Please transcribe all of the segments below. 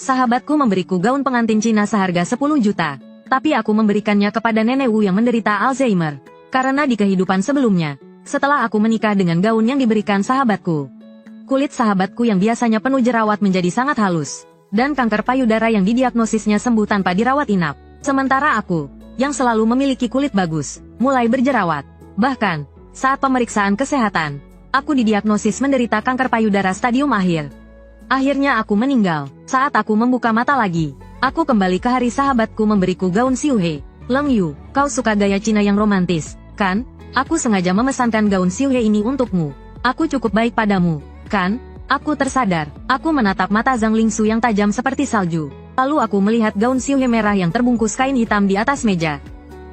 Sahabatku memberiku gaun pengantin Cina seharga 10 juta. Tapi aku memberikannya kepada nenek Wu yang menderita Alzheimer. Karena di kehidupan sebelumnya, setelah aku menikah dengan gaun yang diberikan sahabatku, kulit sahabatku yang biasanya penuh jerawat menjadi sangat halus. Dan kanker payudara yang didiagnosisnya sembuh tanpa dirawat inap. Sementara aku, yang selalu memiliki kulit bagus, mulai berjerawat. Bahkan, saat pemeriksaan kesehatan, aku didiagnosis menderita kanker payudara stadium akhir. Akhirnya aku meninggal. Saat aku membuka mata lagi, aku kembali ke hari sahabatku memberiku gaun Xiuhe. Leng Yu, kau suka gaya Cina yang romantis, kan? Aku sengaja memesankan gaun Xiuhe ini untukmu. Aku cukup baik padamu, kan? Aku tersadar. Aku menatap mata Zhang Lingsu yang tajam seperti salju. Lalu aku melihat gaun Xiuhe merah yang terbungkus kain hitam di atas meja.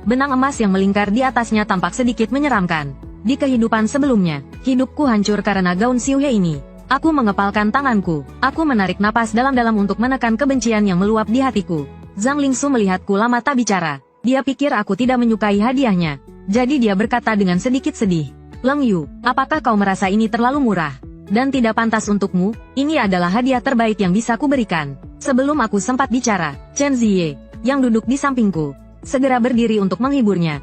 Benang emas yang melingkar di atasnya tampak sedikit menyeramkan. Di kehidupan sebelumnya, hidupku hancur karena gaun Xiuhe ini. Aku mengepalkan tanganku. Aku menarik napas dalam-dalam untuk menekan kebencian yang meluap di hatiku. Zhang Lingsu melihatku lama tak bicara. Dia pikir aku tidak menyukai hadiahnya. Jadi dia berkata dengan sedikit sedih. Leng Yu, apakah kau merasa ini terlalu murah? Dan tidak pantas untukmu? Ini adalah hadiah terbaik yang bisa kuberikan. Sebelum aku sempat bicara, Chen Ziye, yang duduk di sampingku, segera berdiri untuk menghiburnya.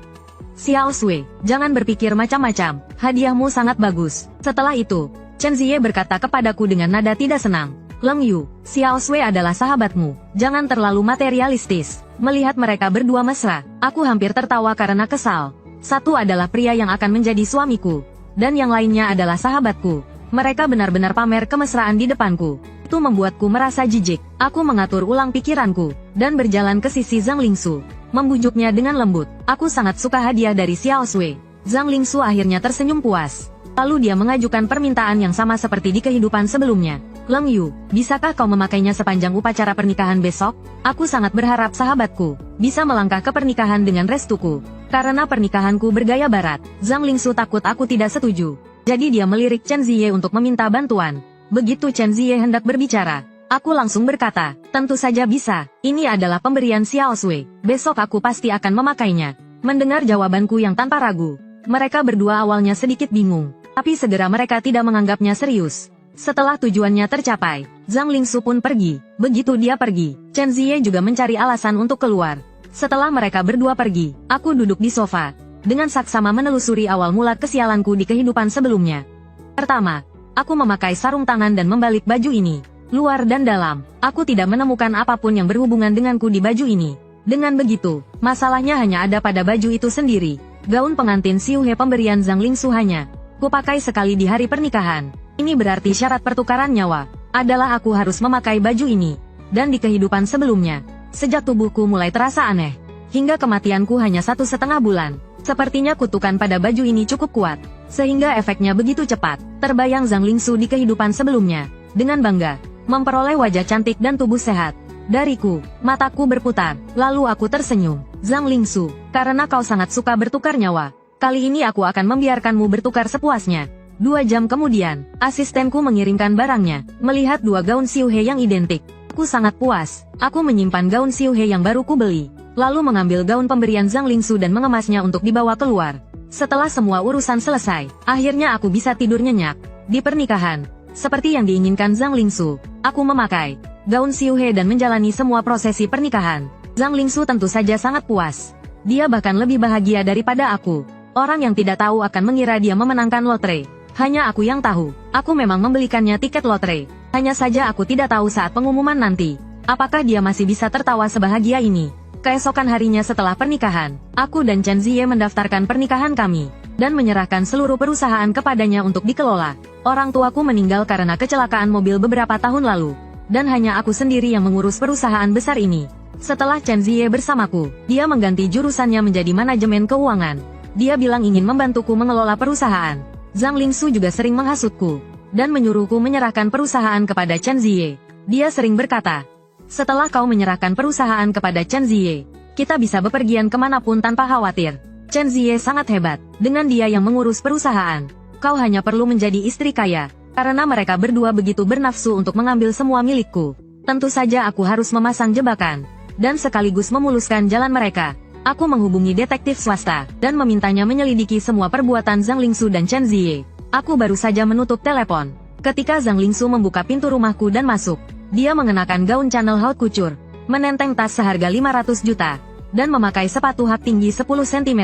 Xiao Sui, jangan berpikir macam-macam. Hadiahmu sangat bagus. Setelah itu, Chen Ziye berkata kepadaku dengan nada tidak senang. Leng Yu, Xiao Sui adalah sahabatmu. Jangan terlalu materialistis. Melihat mereka berdua mesra, aku hampir tertawa karena kesal. Satu adalah pria yang akan menjadi suamiku, dan yang lainnya adalah sahabatku. Mereka benar-benar pamer kemesraan di depanku. Itu membuatku merasa jijik. Aku mengatur ulang pikiranku, dan berjalan ke sisi Zhang Lingsu. Membujuknya dengan lembut. Aku sangat suka hadiah dari Xiao Sui. Zhang Lingsu akhirnya tersenyum puas. Lalu dia mengajukan permintaan yang sama seperti di kehidupan sebelumnya. Leng Yu, bisakah kau memakainya sepanjang upacara pernikahan besok? Aku sangat berharap sahabatku bisa melangkah ke pernikahan dengan restuku. Karena pernikahanku bergaya barat, Zhang Lingsu takut aku tidak setuju. Jadi dia melirik Chen Ziye untuk meminta bantuan. Begitu Chen Ziye hendak berbicara, aku langsung berkata, tentu saja bisa. Ini adalah pemberian Xiao Sui. Besok aku pasti akan memakainya. Mendengar jawabanku yang tanpa ragu, mereka berdua awalnya sedikit bingung. Tapi segera mereka tidak menganggapnya serius. Setelah tujuannya tercapai, Zhang Lingsu pun pergi. Begitu dia pergi, Chen Ziye juga mencari alasan untuk keluar. Setelah mereka berdua pergi, aku duduk di sofa. Dengan saksama menelusuri awal mula kesialanku di kehidupan sebelumnya. Pertama, aku memakai sarung tangan dan membalik baju ini. Luar dan dalam, aku tidak menemukan apapun yang berhubungan denganku di baju ini. Dengan begitu, masalahnya hanya ada pada baju itu sendiri. Gaun pengantin Xiuhe pemberian Zhang Lingsu hanya kupakai sekali di hari pernikahan. Ini berarti syarat pertukaran nyawa adalah aku harus memakai baju ini. Dan di kehidupan sebelumnya, sejak tubuhku mulai terasa aneh, hingga kematianku hanya 1,5 bulan. Sepertinya kutukan pada baju ini cukup kuat, sehingga efeknya begitu cepat. Terbayang Zhang Lingsu di kehidupan sebelumnya, dengan bangga, memperoleh wajah cantik dan tubuh sehat. Dariku, mataku berputar, lalu aku tersenyum. Zhang Lingsu, karena kau sangat suka bertukar nyawa, kali ini aku akan membiarkanmu bertukar sepuasnya. 2 jam kemudian, asistenku mengirimkan barangnya. Melihat 2 gaun Xiuhe yang identik, aku sangat puas. Aku menyimpan gaun Xiuhe yang baru kubeli, lalu mengambil gaun pemberian Zhang Lingsu dan mengemasnya untuk dibawa keluar. Setelah semua urusan selesai, akhirnya aku bisa tidur nyenyak. Di pernikahan, seperti yang diinginkan Zhang Lingsu, aku memakai gaun Xiuhe dan menjalani semua prosesi pernikahan. Zhang Lingsu tentu saja sangat puas. Dia bahkan lebih bahagia daripada aku. Orang yang tidak tahu akan mengira dia memenangkan lotre. Hanya aku yang tahu. Aku memang membelikannya tiket lotre. Hanya saja aku tidak tahu saat pengumuman nanti, apakah dia masih bisa tertawa sebahagia ini. Keesokan harinya setelah pernikahan, aku dan Chen Ziye mendaftarkan pernikahan kami, dan menyerahkan seluruh perusahaan kepadanya untuk dikelola. Orang tuaku meninggal karena kecelakaan mobil beberapa tahun lalu, dan hanya aku sendiri yang mengurus perusahaan besar ini. Setelah Chen Ziye bersamaku, dia mengganti jurusannya menjadi manajemen keuangan. Dia bilang ingin membantuku mengelola perusahaan. Zhang Lingsu juga sering menghasutku, dan menyuruhku menyerahkan perusahaan kepada Chen Ziye. Dia sering berkata, setelah kau menyerahkan perusahaan kepada Chen Ziye, kita bisa bepergian kemanapun tanpa khawatir. Chen Ziye sangat hebat, dengan dia yang mengurus perusahaan. Kau hanya perlu menjadi istri kaya, karena mereka berdua begitu bernafsu untuk mengambil semua milikku. Tentu saja aku harus memasang jebakan, dan sekaligus memuluskan jalan mereka. Aku menghubungi detektif swasta, dan memintanya menyelidiki semua perbuatan Zhang Lingsu dan Chen Ziye. Aku baru saja menutup telepon, ketika Zhang Lingsu membuka pintu rumahku dan masuk. Dia mengenakan gaun channel haute couture, menenteng tas seharga 500 juta, dan memakai sepatu hak tinggi 10 cm.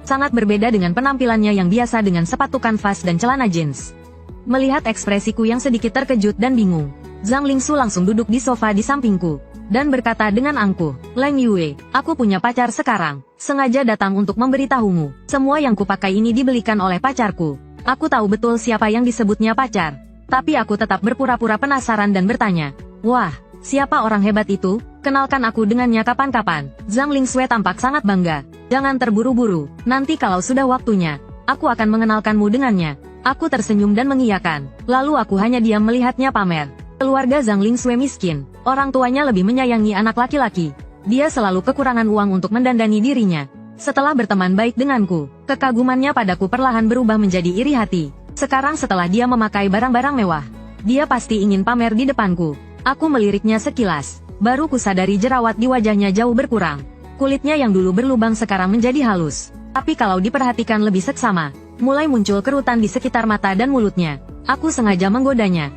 Sangat berbeda dengan penampilannya yang biasa dengan sepatu kanvas dan celana jeans. Melihat ekspresiku yang sedikit terkejut dan bingung, Zhang Lingsu langsung duduk di sofa di sampingku, dan berkata dengan angkuh, "Leng Yue, aku punya pacar sekarang. Sengaja datang untuk memberitahumu. Semua yang kupakai ini dibelikan oleh pacarku. Aku tahu betul siapa yang disebutnya pacar. Tapi aku tetap berpura-pura penasaran dan bertanya, wah, siapa orang hebat itu? Kenalkan aku dengannya kapan-kapan." Zhang Lingsue tampak sangat bangga. "Jangan terburu-buru, nanti kalau sudah waktunya, aku akan mengenalkanmu dengannya." Aku tersenyum dan mengiyakan, lalu aku hanya diam melihatnya pamer. Keluarga Zhang Lingsue miskin, orang tuanya lebih menyayangi anak laki-laki. Dia selalu kekurangan uang untuk mendandani dirinya. Setelah berteman baik denganku, kekagumannya padaku perlahan berubah menjadi iri hati. Sekarang setelah dia memakai barang-barang mewah, dia pasti ingin pamer di depanku. Aku meliriknya sekilas, baru kusadari jerawat di wajahnya jauh berkurang. Kulitnya yang dulu berlubang sekarang menjadi halus. Tapi kalau diperhatikan lebih seksama, mulai muncul kerutan di sekitar mata dan mulutnya. Aku sengaja menggodanya.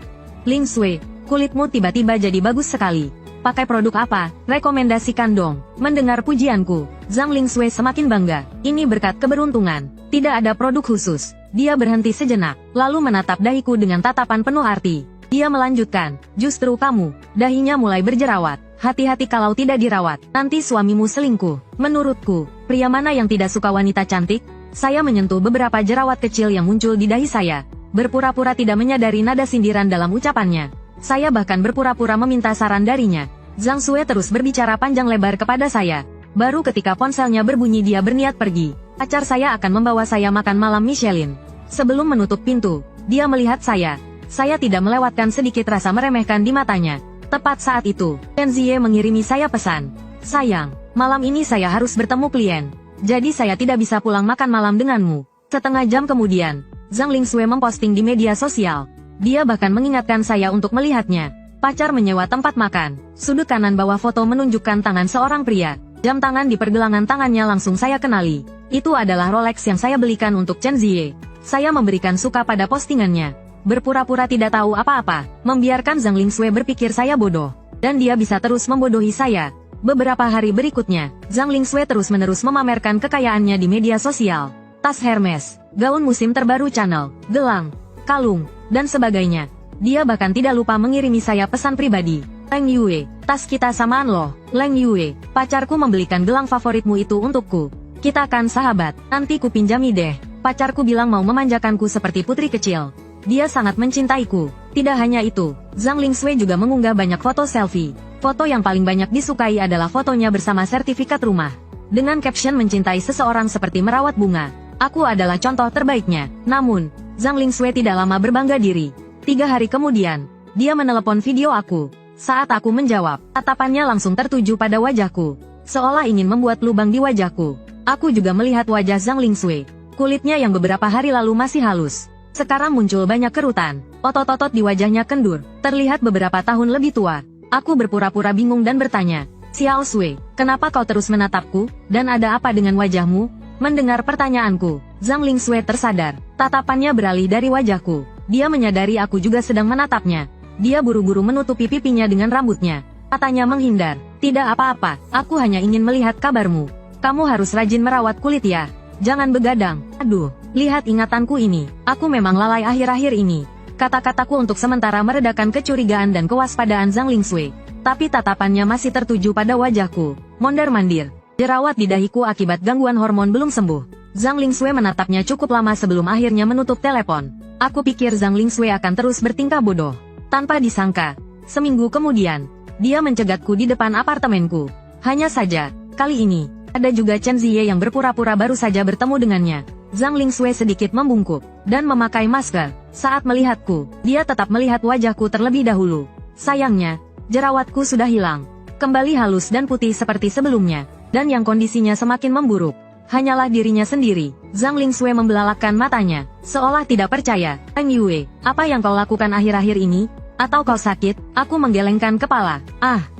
"Lingsue, kulitmu tiba-tiba jadi bagus sekali. Pakai produk apa? Rekomendasikan dong." Mendengar pujianku, Zhang Lingsue semakin bangga. Ini berkat keberuntungan. Tidak ada produk khusus. Dia berhenti sejenak, lalu menatap dahiku dengan tatapan penuh arti. Dia melanjutkan, "Justru kamu, dahinya mulai berjerawat. Hati-hati kalau tidak dirawat, nanti suamimu selingkuh." Menurutku, pria mana yang tidak suka wanita cantik? Saya menyentuh beberapa jerawat kecil yang muncul di dahi saya. Berpura-pura tidak menyadari nada sindiran dalam ucapannya. Saya bahkan berpura-pura meminta saran darinya. Zhang Sue terus berbicara panjang lebar kepada saya. Baru ketika ponselnya berbunyi dia berniat pergi. Pacar saya akan membawa saya makan malam Michelin. Sebelum menutup pintu, dia melihat saya. Saya tidak melewatkan sedikit rasa meremehkan di matanya. Tepat saat itu, Chen Ziye mengirimi saya pesan. "Sayang, malam ini saya harus bertemu klien. Jadi saya tidak bisa pulang makan malam denganmu." Setengah jam kemudian, Zhang Lingsue memposting di media sosial. Dia bahkan mengingatkan saya untuk melihatnya. Pacar menyewa tempat makan. Sudut kanan bawah foto menunjukkan tangan seorang pria. Jam tangan di pergelangan tangannya langsung saya kenali. Itu adalah Rolex yang saya belikan untuk Chen Ziye. Saya memberikan suka pada postingannya. Berpura-pura tidak tahu apa-apa, membiarkan Zhang Lingsue berpikir saya bodoh. Dan dia bisa terus membodohi saya. Beberapa hari berikutnya, Zhang Lingsue terus-menerus memamerkan kekayaannya di media sosial. Tas Hermes, gaun musim terbaru Chanel, gelang, kalung, dan sebagainya. Dia bahkan tidak lupa mengirimi saya pesan pribadi. "Leng Yue, tas kita samaan loh. Leng Yue, pacarku membelikan gelang favoritmu itu untukku. Kita kan sahabat, nanti ku pinjami deh." Pacarku bilang mau memanjakanku seperti putri kecil. Dia sangat mencintaiku. Tidak hanya itu, Zhang Lingsue juga mengunggah banyak foto selfie. Foto yang paling banyak disukai adalah fotonya bersama sertifikat rumah. Dengan caption mencintai seseorang seperti merawat bunga. "Aku adalah contoh terbaiknya." Namun, Zhang Lingsue tidak lama berbangga diri. 3 hari kemudian, dia menelepon video aku. Saat aku menjawab, tatapannya langsung tertuju pada wajahku. Seolah ingin membuat lubang di wajahku. Aku juga melihat wajah Zhang Lingsue. Kulitnya yang beberapa hari lalu masih halus, sekarang muncul banyak kerutan. Otot-otot di wajahnya kendur, terlihat beberapa tahun lebih tua. Aku berpura-pura bingung dan bertanya, "Xiao Sui, kenapa kau terus menatapku? Dan ada apa dengan wajahmu?" Mendengar pertanyaanku, Zhang Lingsue tersadar. Tatapannya beralih dari wajahku. Dia menyadari aku juga sedang menatapnya. Dia buru-buru menutupi pipinya dengan rambutnya. Katanya menghindar, "Tidak apa-apa, aku hanya ingin melihat kabarmu. Kamu harus rajin merawat kulit ya. Jangan begadang." Aduh, lihat ingatanku ini. Aku memang lalai akhir-akhir ini. Kata-kataku untuk sementara meredakan kecurigaan dan kewaspadaan Zhang Lingsue. Tapi tatapannya masih tertuju pada wajahku. Mondar-mandir. Jerawat di dahiku akibat gangguan hormon belum sembuh. Zhang Lingsue menatapnya cukup lama sebelum akhirnya menutup telepon. Aku pikir Zhang Lingsue akan terus bertingkah bodoh. Tanpa disangka, seminggu kemudian, dia mencegatku di depan apartemenku. Hanya saja, kali ini, ada juga Chen Ziye yang berpura-pura baru saja bertemu dengannya. Zhang Lingsue sedikit membungkuk, dan memakai masker. Saat melihatku, dia tetap melihat wajahku terlebih dahulu. Sayangnya, jerawatku sudah hilang. Kembali halus dan putih seperti sebelumnya. Dan yang kondisinya semakin memburuk, hanyalah dirinya sendiri. Zhang Lingsue membelalakkan matanya, seolah tidak percaya. "Leng Yue, apa yang kau lakukan akhir-akhir ini? Atau kau sakit?" Aku menggelengkan kepala.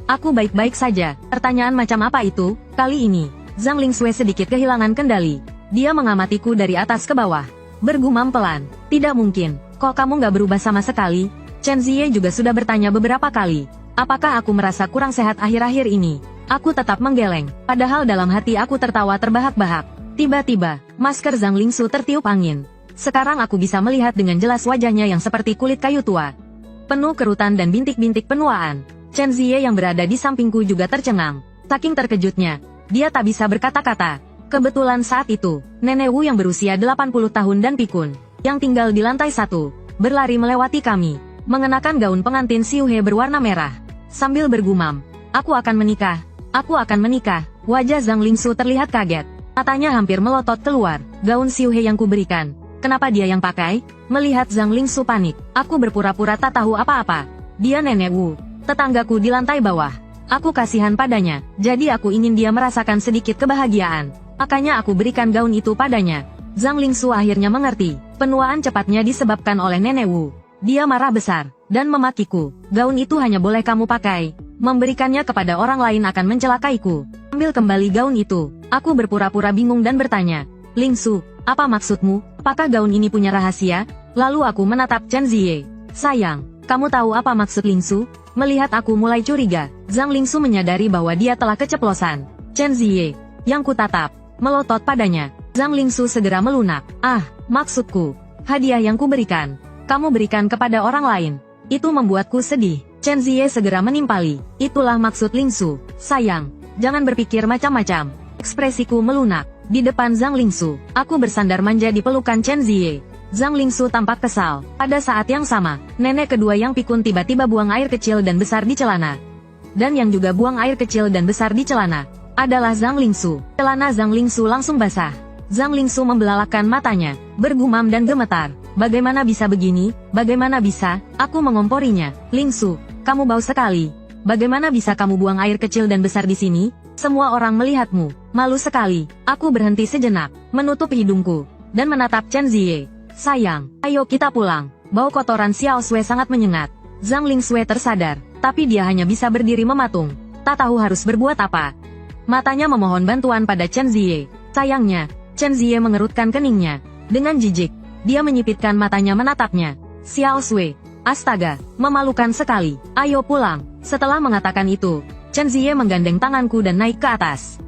Aku baik-baik saja." Pertanyaan macam apa itu? Kali ini, Zhang Lingsue sedikit kehilangan kendali. Dia mengamatiku dari atas ke bawah. Bergumam pelan, "Tidak mungkin, kok kamu nggak berubah sama sekali?" Chen Ziye juga sudah bertanya beberapa kali. Apakah aku merasa kurang sehat akhir-akhir ini? Aku tetap menggeleng, padahal dalam hati aku tertawa terbahak-bahak. Tiba-tiba, masker Zhang Lingsu tertiup angin. Sekarang aku bisa melihat dengan jelas wajahnya yang seperti kulit kayu tua, penuh kerutan dan bintik-bintik penuaan. Chen Ziye yang berada di sampingku juga tercengang. Saking terkejutnya, dia tak bisa berkata-kata. Kebetulan saat itu, Nenek Wu yang berusia 80 tahun dan pikun, yang tinggal di lantai 1, berlari melewati kami, mengenakan gaun pengantin Xiuhe berwarna merah. Sambil bergumam, aku akan menikah, aku akan menikah. Wajah Zhang Lingsu terlihat kaget. Matanya hampir melotot keluar. Gaun Xiuhe yang kuberikan, kenapa dia yang pakai? Melihat Zhang Lingsu panik, aku berpura-pura tak tahu apa-apa. Dia Nenek Wu, tetanggaku di lantai bawah. Aku kasihan padanya, jadi aku ingin dia merasakan sedikit kebahagiaan. Makanya aku berikan gaun itu padanya. Zhang Lingsu akhirnya mengerti. Penuaan cepatnya disebabkan oleh Nenek Wu. Dia marah besar, dan memakiku. Gaun itu hanya boleh kamu pakai. Memberikannya kepada orang lain akan mencelakaiku. Ambil kembali gaun itu. Aku berpura-pura bingung dan bertanya, Lingsu, apa maksudmu? Apakah gaun ini punya rahasia? Lalu aku menatap Chen Ziye. Sayang, kamu tahu apa maksud Lingsu? Melihat aku mulai curiga, Zhang Lingsu menyadari bahwa dia telah keceplosan. Chen Ziye, yang kutatap, melotot padanya. Zhang Lingsu segera melunak. Ah, maksudku, hadiah yang kuberikan, kamu berikan kepada orang lain. Itu membuatku sedih. Chen Ziye segera menimpali. Itulah maksud Lingsu. Sayang, jangan berpikir macam-macam. Ekspresiku melunak. Di depan Zhang Lingsu, aku bersandar manja di pelukan Chen Ziye. Zhang Lingsu tampak kesal. Pada saat yang sama, nenek kedua yang pikun tiba-tiba buang air kecil dan besar di celana. Dan yang juga buang air kecil dan besar di celana adalah Zhang Lingsu. Celana Zhang Lingsu langsung basah. Zhang Lingsu membelalakkan matanya, bergumam dan gemetar. Bagaimana bisa begini? Bagaimana bisa? Aku mengomporinya. Lingsu, kamu bau sekali. Bagaimana bisa kamu buang air kecil dan besar di sini? Semua orang melihatmu. Malu sekali. Aku berhenti sejenak, menutup hidungku, dan menatap Chen Ziye. Sayang, ayo kita pulang. Bau kotoran Xiao Sui sangat menyengat. Zhang Lingsui tersadar, tapi dia hanya bisa berdiri mematung. Tak tahu harus berbuat apa. Matanya memohon bantuan pada Chen Ziye. Sayangnya, Chen Ziye mengerutkan keningnya. Dengan jijik, dia menyipitkan matanya menatapnya. Xiao Sui, astaga, memalukan sekali. Ayo pulang. Setelah mengatakan itu, Chen Ziye menggandeng tanganku dan naik ke atas,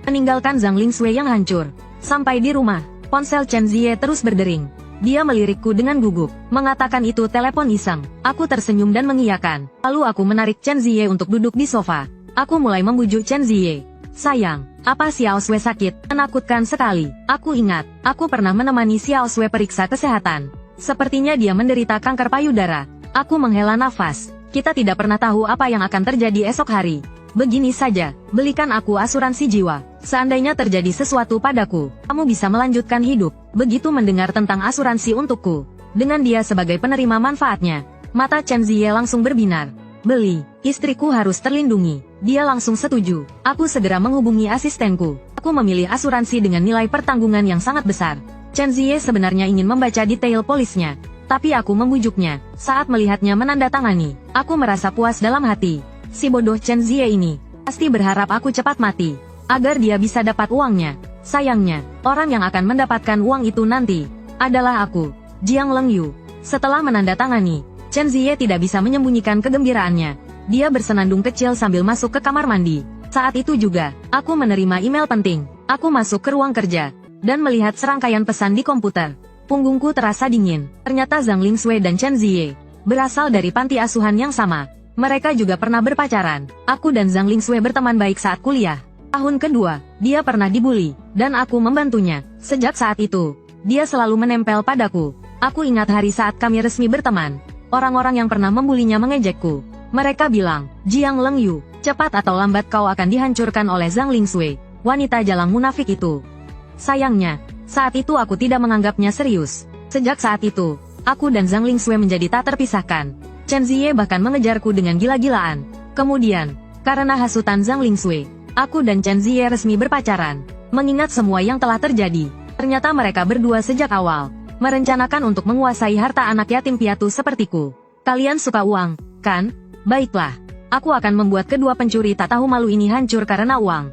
meninggalkan Zhang Lingsui yang hancur. Sampai di rumah, ponsel Chen Ziye terus berdering. Dia melirikku dengan gugup, mengatakan itu telepon iseng. Aku tersenyum dan mengiyakan. Lalu aku menarik Chen Ziye untuk duduk di sofa. Aku mulai membujuk Chen Ziye. Sayang, apa Xiao Sui sakit? Menakutkan sekali. Aku ingat, aku pernah menemani Xiao Sui periksa kesehatan. Sepertinya dia menderita kanker payudara. Aku menghela nafas. Kita tidak pernah tahu apa yang akan terjadi esok hari. Begini saja, belikan aku asuransi jiwa. Seandainya terjadi sesuatu padaku, kamu bisa melanjutkan hidup. Begitu mendengar tentang asuransi untukku, dengan dia sebagai penerima manfaatnya, mata Chen Ziye langsung berbinar. Beli, istriku harus terlindungi. Dia langsung setuju. Aku segera menghubungi asistenku. Aku memilih asuransi dengan nilai pertanggungan yang sangat besar. Chen Ziye sebenarnya ingin membaca detail polisnya, tapi aku membujuknya. Saat melihatnya menandatangani, aku merasa puas dalam hati. Si bodoh Chen Ziye ini pasti berharap aku cepat mati, agar dia bisa dapat uangnya. Sayangnya, orang yang akan mendapatkan uang itu nanti adalah aku, Jiang Lengyu. Setelah menandatangani, Chen Ziye tidak bisa menyembunyikan kegembiraannya. Dia bersenandung kecil sambil masuk ke kamar mandi. Saat itu juga, aku menerima email penting. Aku masuk ke ruang kerja, dan melihat serangkaian pesan di komputer. Punggungku terasa dingin. Ternyata Zhang Lingsui dan Chen Ziye berasal dari panti asuhan yang sama. Mereka juga pernah berpacaran. Aku dan Zhang Lingsui berteman baik saat kuliah. Tahun kedua, dia pernah dibully, dan aku membantunya. Sejak saat itu, dia selalu menempel padaku. Aku ingat hari saat kami resmi berteman. Orang-orang yang pernah membulinya mengejekku. Mereka bilang, Jiang Lengyu, cepat atau lambat kau akan dihancurkan oleh Zhang Lingsui, wanita jalang munafik itu. Sayangnya, saat itu aku tidak menganggapnya serius. Sejak saat itu, aku dan Zhang Lingsui menjadi tak terpisahkan. Chen Ziye bahkan mengejarku dengan gila-gilaan. Kemudian, karena hasutan Zhang Lingsui, aku dan Chen Ziye resmi berpacaran. Mengingat semua yang telah terjadi, ternyata mereka berdua sejak awal merencanakan untuk menguasai harta anak yatim piatu sepertiku. Kalian suka uang, kan? Baiklah, aku akan membuat kedua pencuri tak tahu malu ini hancur karena uang.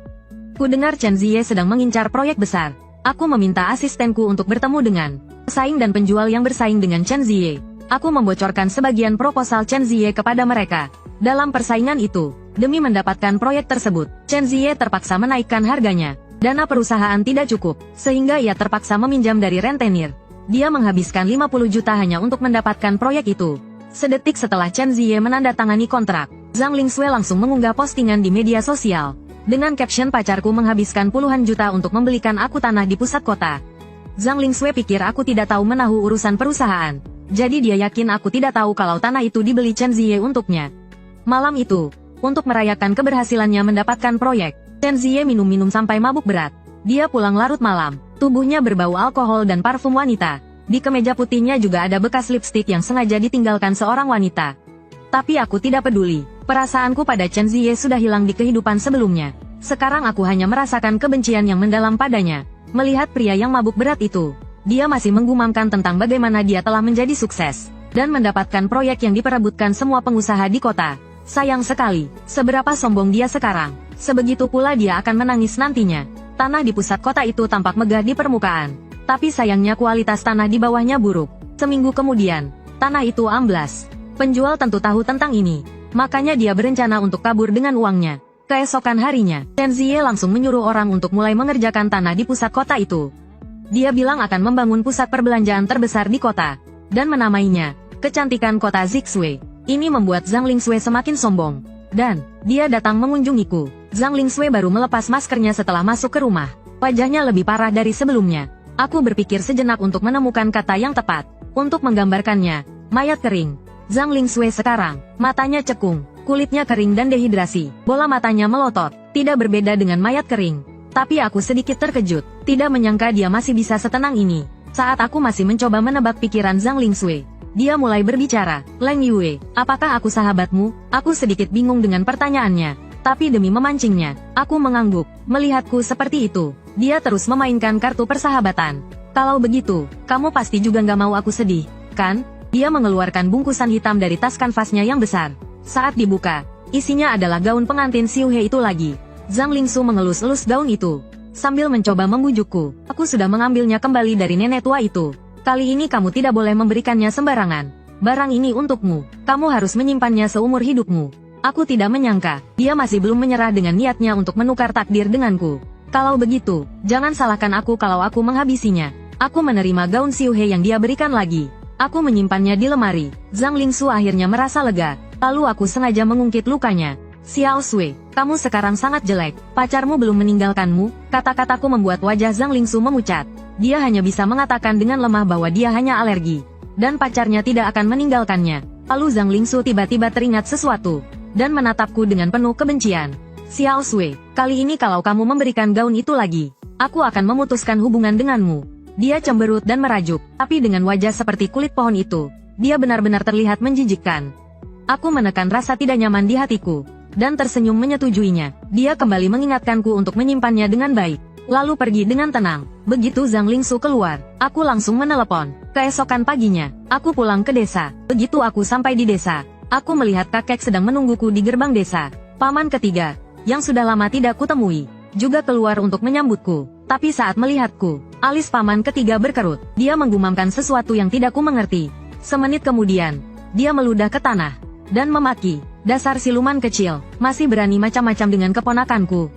Ku dengar Chen Ziye sedang mengincar proyek besar. Aku meminta asistenku untuk bertemu dengan pesaing dan penjual yang bersaing dengan Chen Ziye. Aku membocorkan sebagian proposal Chen Ziye kepada mereka. Dalam persaingan itu, demi mendapatkan proyek tersebut, Chen Ziye terpaksa menaikkan harganya. Dana perusahaan tidak cukup, sehingga ia terpaksa meminjam dari rentenir. Dia menghabiskan 50 juta hanya untuk mendapatkan proyek itu. Sedetik setelah Chen Ziye menandatangani kontrak, Zhang Lingsue langsung mengunggah postingan di media sosial. Dengan caption pacarku menghabiskan puluhan juta untuk membelikan aku tanah di pusat kota. Zhang Lingsue pikir aku tidak tahu menahu urusan perusahaan. Jadi dia yakin aku tidak tahu kalau tanah itu dibeli Chen Ziye untuknya. Malam itu, untuk merayakan keberhasilannya mendapatkan proyek, Chen Ziye minum-minum sampai mabuk berat. Dia pulang larut malam, tubuhnya berbau alkohol dan parfum wanita. Di kemeja putihnya juga ada bekas lipstik yang sengaja ditinggalkan seorang wanita. Tapi aku tidak peduli, perasaanku pada Chen Ziye sudah hilang di kehidupan sebelumnya. Sekarang aku hanya merasakan kebencian yang mendalam padanya. Melihat pria yang mabuk berat itu, dia masih menggumamkan tentang bagaimana dia telah menjadi sukses, dan mendapatkan proyek yang diperebutkan semua pengusaha di kota. Sayang sekali, seberapa sombong dia sekarang. Sebegitu pula dia akan menangis nantinya. Tanah di pusat kota itu tampak megah di permukaan. Tapi sayangnya kualitas tanah di bawahnya buruk. Seminggu kemudian, tanah itu amblas. Penjual tentu tahu tentang ini. Makanya dia berencana untuk kabur dengan uangnya. Keesokan harinya, Chen Ziye langsung menyuruh orang untuk mulai mengerjakan tanah di pusat kota itu. Dia bilang akan membangun pusat perbelanjaan terbesar di kota. Dan menamainya, Kecantikan Kota Zixue. Ini membuat Zhang Lingsue semakin sombong. Dan, dia datang mengunjungiku. Zhang Lingsue baru melepas maskernya setelah masuk ke rumah. Wajahnya lebih parah dari sebelumnya. Aku berpikir sejenak untuk menemukan kata yang tepat. Untuk menggambarkannya, mayat kering. Zhang Lingsue sekarang, matanya cekung, kulitnya kering dan dehidrasi. Bola matanya melotot, tidak berbeda dengan mayat kering. Tapi aku sedikit terkejut, tidak menyangka dia masih bisa setenang ini. Saat aku masih mencoba menebak pikiran Zhang Lingsue, dia mulai berbicara. Leng Yue, apakah aku sahabatmu? Aku sedikit bingung dengan pertanyaannya. Tapi demi memancingnya, aku mengangguk. Melihatku seperti itu, dia terus memainkan kartu persahabatan. Kalau begitu, kamu pasti juga nggak mau aku sedih, kan? Dia mengeluarkan bungkusan hitam dari tas kanvasnya yang besar. Saat dibuka, isinya adalah gaun pengantin Xiu He itu lagi. Zhang Lingsu mengelus-elus gaun itu. Sambil mencoba membujukku, aku sudah mengambilnya kembali dari nenek tua itu. Kali ini kamu tidak boleh memberikannya sembarangan. Barang ini untukmu, kamu harus menyimpannya seumur hidupmu. Aku tidak menyangka, dia masih belum menyerah dengan niatnya untuk menukar takdir denganku. Kalau begitu, jangan salahkan aku kalau aku menghabisinya. Aku menerima gaun Xiu He yang dia berikan lagi. Aku menyimpannya di lemari. Zhang Lingsu akhirnya merasa lega. Lalu aku sengaja mengungkit lukanya. Xiao Sui, kamu sekarang sangat jelek. Pacarmu belum meninggalkanmu. Kata-kataku membuat wajah Zhang Lingsu memucat. Dia hanya bisa mengatakan dengan lemah bahwa dia hanya alergi. Dan pacarnya tidak akan meninggalkannya. Lalu Zhang Lingsu tiba-tiba teringat sesuatu. Dan menatapku dengan penuh kebencian. Xiao Sui, kali ini kalau kamu memberikan gaun itu lagi, aku akan memutuskan hubungan denganmu. Dia cemberut dan merajuk, tapi dengan wajah seperti kulit pohon itu, dia benar-benar terlihat menjijikkan. Aku menekan rasa tidak nyaman di hatiku, dan tersenyum menyetujuinya. Dia kembali mengingatkanku untuk menyimpannya dengan baik. Lalu pergi dengan tenang. Begitu Zhang Lingsu keluar, aku langsung menelepon. Keesokan paginya, aku pulang ke desa. Begitu aku sampai di desa, aku melihat kakek sedang menungguku di gerbang desa. Paman ketiga, yang sudah lama tidak kutemui, juga keluar untuk menyambutku. Tapi saat melihatku, alis paman ketiga berkerut. Dia menggumamkan sesuatu yang tidak ku mengerti. Semenit kemudian, dia meludah ke tanah dan memaki, dasar siluman kecil, masih berani macam-macam dengan keponakanku.